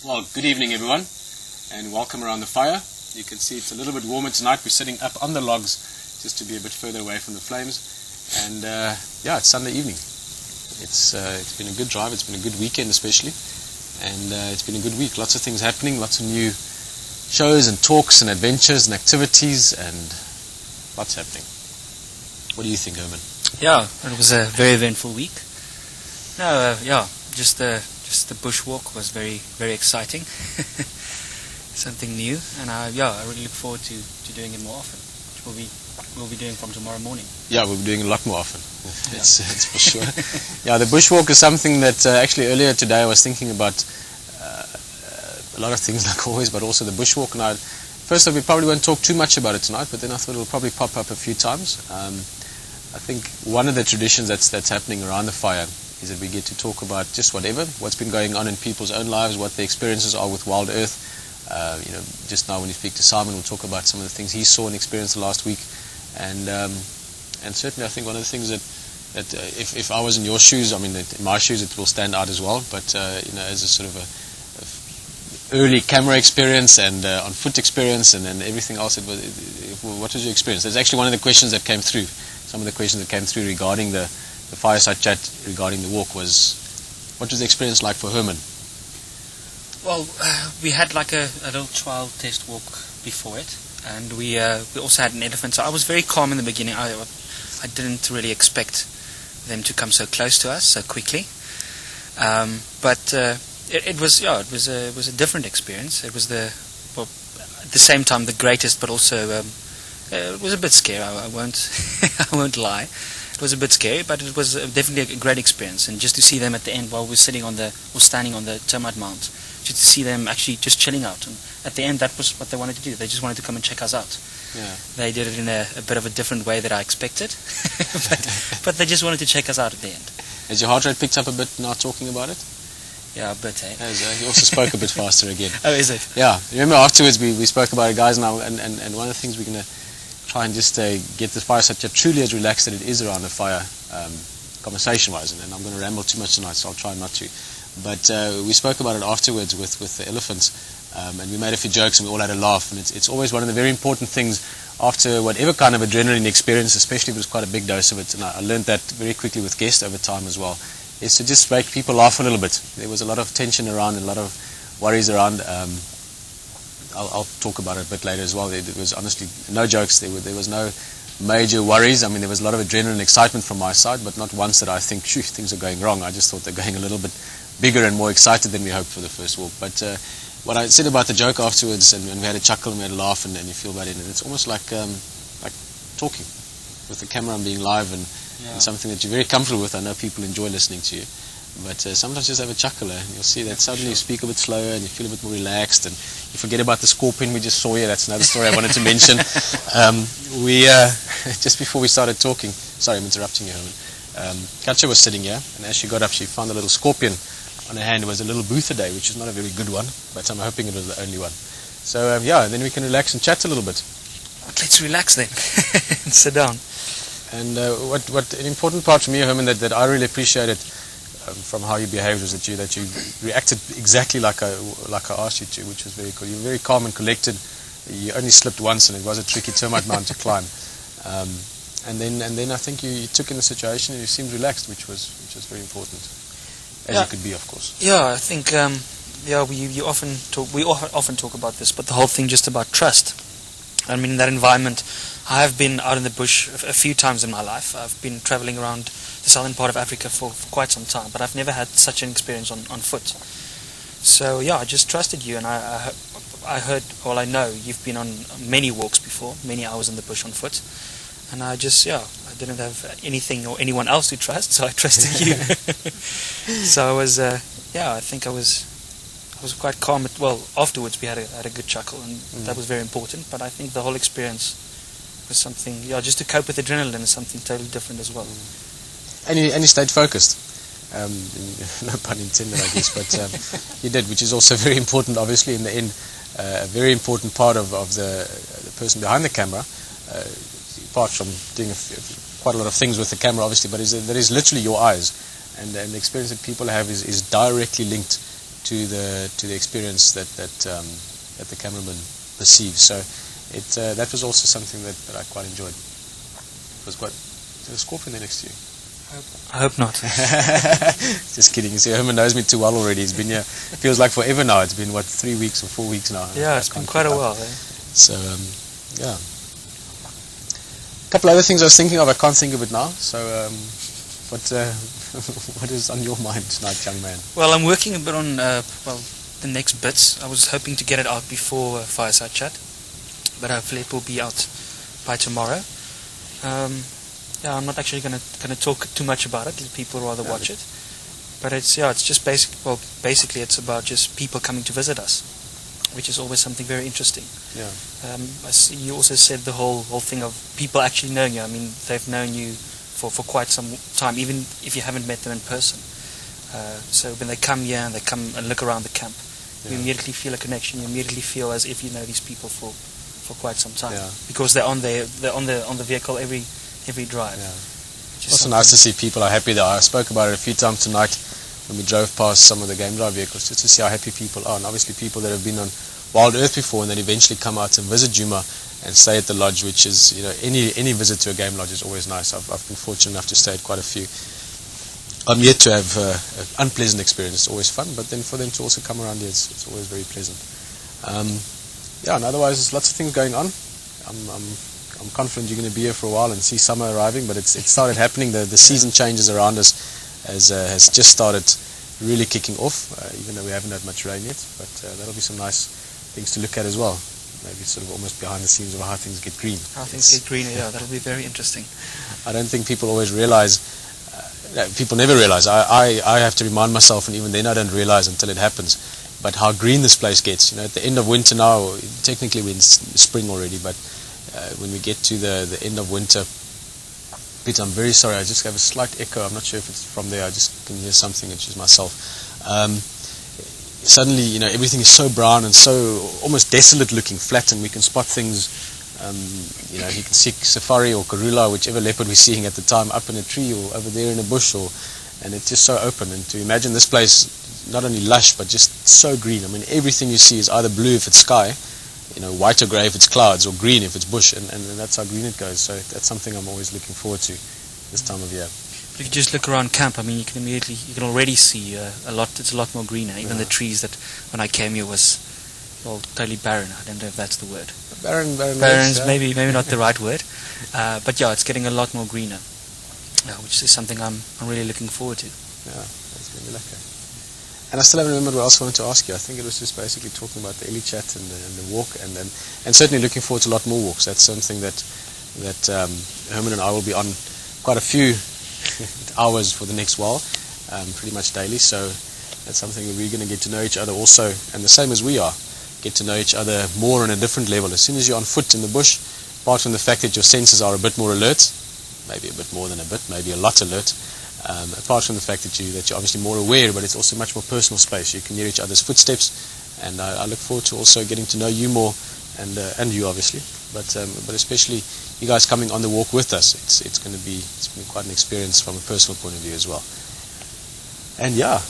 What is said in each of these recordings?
Well, good evening everyone, and welcome around the fire. You can see it's a little bit warmer tonight. We're sitting up on the logs just to be a bit further away from the flames. And yeah, it's Sunday evening. It's been a good drive. It's been a good weekend especially, and it's been a good week. Lots of things happening, lots of new shows and talks and adventures and activities, and lots happening. What do you think, Herman? Yeah, it was a very eventful week. No, just the bushwalk was very, very exciting. Something new, and I really look forward to doing it more often, which we'll be doing from tomorrow morning. Yeah, we'll be doing a lot more often. It's for sure. Yeah, the bushwalk is something that actually earlier today I was thinking about a lot of things like always, but also the bushwalk. And first off, we probably won't talk too much about it tonight, but then I thought it'll probably pop up a few times. I think one of the traditions that's happening around the fire is that we get to talk about just what's been going on in people's own lives, what the experiences are with WildEarth. Just now when you speak to Simon, we'll talk about some of the things he saw and experienced the last week. And certainly I think one of the things that if I was in your shoes, I mean, in my shoes it will stand out as well, but as a sort of a early camera experience and on foot experience and everything else, what was your experience? That's actually one of the questions that came through. Some of the questions that came through regarding the fireside chat regarding the walk was, what was the experience like for Herman? Well, we had like a little trial test walk before it, and we also had an elephant. So I was very calm in the beginning. I didn't really expect them to come so close to us so quickly, but it was a different experience. It was at the same time the greatest, but also it was a bit scary. I won't lie. It was a bit scary, but it was definitely a great experience. And just to see them at the end while we're standing on the termite mound, just to see them actually just chilling out. And at the end, that was what they wanted to do. They just wanted to come and check us out. Yeah. They did it in a bit of a different way that I expected, but they just wanted to check us out at the end. Has your heart rate picked up a bit now talking about it? Yeah, a bit, eh? You also spoke a bit faster again. Oh, is it? Yeah. Remember afterwards we spoke about it, guys, now, and one of the things we're going to try and just get the fireside chat truly as relaxed as it is around the fire, conversation-wise, and I'm going to ramble too much tonight, so I'll try not to. But we spoke about it afterwards with the elephants, and we made a few jokes and we all had a laugh, and it's always one of the very important things after whatever kind of adrenaline experience, especially if it was quite a big dose of it, and I learned that very quickly with guests over time as well, is to just make people laugh a little bit. There was a lot of tension around and a lot of worries around. I'll talk about it a bit later as well. There was honestly no jokes. There was no major worries. I mean, there was a lot of adrenaline and excitement from my side, but not once that I think, phew, things are going wrong. I just thought they're going a little bit bigger and more excited than we hoped for the first walk. But what I said about the joke afterwards, and we had a chuckle and we had a laugh, and you feel about it, and it's almost like talking with the camera and being live, and something that you're very comfortable with. I know people enjoy listening to you. But sometimes just have a chuckle, and you'll see that suddenly you speak a bit slower and you feel a bit more relaxed, and you forget about the scorpion we just saw here. That's another story I wanted to mention. We just before we started talking, sorry I'm interrupting you, Herman, Katja was sitting here, and as she got up she found a little scorpion on her hand. It was a little Bootheridae, which is not a very good one, but I'm hoping it was the only one. So then we can relax and chat a little bit. Let's relax then and sit down. And what an important part for me, Herman, that I really appreciated from how you behaved was that you reacted exactly like I asked you to, which was very cool. You were very calm and collected. You only slipped once, and it was a tricky termite mound to climb. And then I think you took in the situation and you seemed relaxed, which was very important, as you could be, of course. Yeah, I think we often talk about this, but the whole thing just about trust. I mean, in that environment, I have been out in the bush a few times in my life. I've been traveling around the southern part of Africa for quite some time, but I've never had such an experience on foot. So I just trusted you, and I know you've been on many walks before, many hours in the bush on foot, and I didn't have anything or anyone else to trust, so I trusted you. So I was, I think I was quite calm. Afterwards we had a good chuckle, and that was very important. But I think the whole experience was something, just to cope with adrenaline is something totally different as well. And you stayed focused. No pun intended, I guess, but you did, which is also very important, obviously, in the end. A very important part of the person behind the camera, apart from doing quite a lot of things with the camera, obviously, but that is literally your eyes. And the experience that people have is directly linked to the experience that the cameraman perceives. So that was also something that I quite enjoyed. It was quite. Is there a scorpion there next to you? I hope not. Just kidding. You see, Herman knows me too well already. He's been here. Feels like forever now. It's been 3 weeks or 4 weeks now. Yeah, it's been quite a while. Eh? So yeah. A couple other things I was thinking of. I can't think of it now. So what is on your mind tonight, young man? Well, I'm working a bit on the next bits. I was hoping to get it out before Fireside Chat, but hopefully it will be out by tomorrow. Yeah, I'm not actually going to talk too much about it. People rather watch it. But it's just basically it's about just people coming to visit us, which is always something very interesting. Yeah. I see you also said the whole thing of people actually knowing you. I mean, they've known you for quite some time, even if you haven't met them in person. So when they come here and they come and look around the camp, you immediately feel a connection. You immediately feel as if you know these people for quite some time, because they're on the vehicle every drive. Yeah. Also nice to see people are happy. I spoke about it a few times tonight when we drove past some of the game drive vehicles, just to see how happy people are. And obviously people that have been on WildEarth before and then eventually come out and visit Djuma and stay at the lodge, which is, any visit to a game lodge is always nice. I've been fortunate enough to stay at quite a few. I'm yet to have an unpleasant experience. It's always fun, but then for them to also come around here, it's always very pleasant. And otherwise there's lots of things going on. I'm confident you're going to be here for a while and see summer arriving, but it started happening. The season changes around us has just started really kicking off, even though we haven't had much rain yet, but that'll be some nice things to look at as well. Maybe sort of almost behind the scenes of how things get green. How things get greener, yeah, that'll be very interesting. I don't think people always realize, people never realize, I have to remind myself, and even then I don't realize until it happens, but how green this place gets. At the end of winter now, technically we're in spring already, but when we get to the end of winter, Peter, I'm very sorry, I just have a slight echo. I'm not sure if it's from there. I just can hear something, which is myself. Suddenly, everything is so brown and so almost desolate looking, flat, and we can spot things. You can see safari or karula, whichever leopard we're seeing at the time, up in a tree or over there in a bush, and it's just so open. And to imagine this place, not only lush, but just so green. I mean, everything you see is either blue if it's sky, white or grey if it's clouds, or green if it's bush, and that's how green it goes. So that's something I'm always looking forward to this time of year. If you just look around camp, I mean, you can already see a lot. It's a lot more greener. Even the trees that when I came here was totally barren. I don't know if that's the word. Barren's maybe not the right word, but yeah, it's getting a lot more greener, which is something I'm really looking forward to. Yeah, that's going to be lekker. And I still haven't remembered what else I wanted to ask you. I think it was just basically talking about the Ellie chat and the walk, and certainly looking forward to a lot more walks. That's something that Herman and I will be on quite a few hours for the next while, pretty much daily. So that's something that we're going to get to know each other also, and the same as we are, get to know each other more on a different level. As soon as you're on foot in the bush, apart from the fact that your senses are a bit more alert, maybe a bit more than a bit, maybe a lot alert. Apart from the fact that you're obviously more aware, but it's also much more personal space. You can hear each other's footsteps, and I look forward to also getting to know you more, and you obviously, but especially you guys coming on the walk with us. It's been quite an experience from a personal point of view as well. And yeah,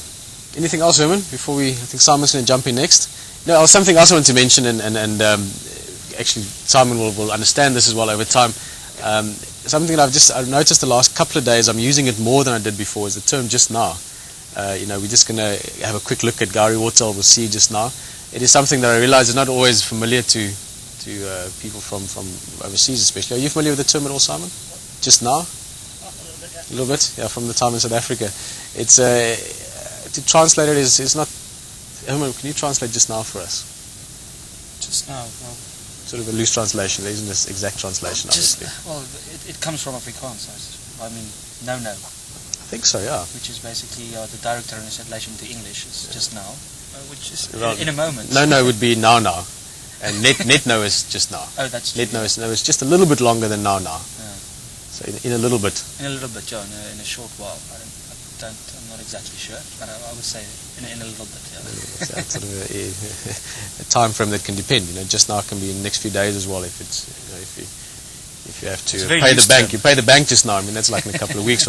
anything else, Herman? Before I think Simon's going to jump in next. No, something else I want to mention, and actually Simon will understand this as well over time. Something that I've noticed the last couple of days, I'm using it more than I did before, is the term just now. We're just going to have a quick look at Gowrie Water, we'll see just now. It is something that I realize is not always familiar to people from overseas especially. Are you familiar with the term at all, Simon? Just now? A little bit? Yeah, from the time in South Africa. It's to translate it is not... Herman, can you translate just now for us? Just now, well... Sort of a loose translation. There isn't this exact translation, obviously. It comes from Afrikaans. I mean, no. I think so, yeah. Which is basically the direct translation to English. It's just now, which is in a moment. No would be now, and net no is just now. Oh, that's true. Net no is just a little bit longer than now. Yeah. So in a little bit. In a little bit, yeah. In a short while. I'm not exactly sure, but I would say in a little bit. Yeah. So it's sort of a time frame that can depend. Just now can be in the next few days as well. If it's if you have to pay the bank, you pay the bank just now. I mean, that's like in a couple of weeks.